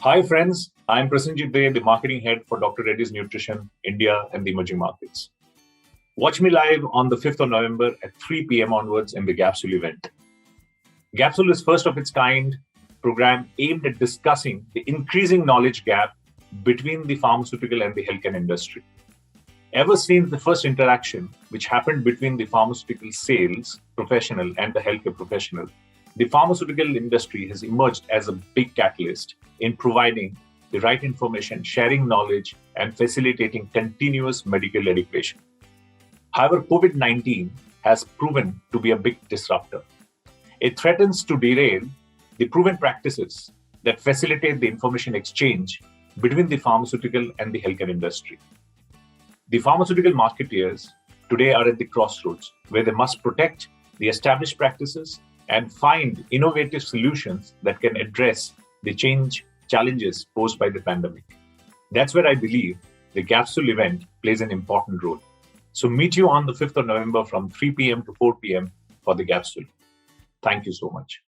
Hi friends, I'm Proshanjit Dey, the marketing head for Dr. Reddy's Nutrition, India and the emerging markets. Watch me live on the 5th of November at 3 p.m. onwards in the GAPSULE event. GAPSULE is first of its kind program aimed at discussing the increasing knowledge gap between the pharmaceutical and the healthcare industry. Ever since the first interaction, which happened between the pharmaceutical sales professional and the healthcare professional, the pharmaceutical industry has emerged as a big catalyst in providing the right information, sharing knowledge, and facilitating continuous medical education. However, COVID-19 has proven to be a big disruptor. It threatens to derail the proven practices that facilitate the information exchange between the pharmaceutical and the healthcare industry. The pharmaceutical marketeers today are at the crossroads where they must protect the established practices and find innovative solutions that can address the challenges posed by the pandemic. That's where I believe the GAPSULE event plays an important role. So meet you on the 5th of November from 3 p.m. to 4 p.m. for the GAPSULE. Thank you so much.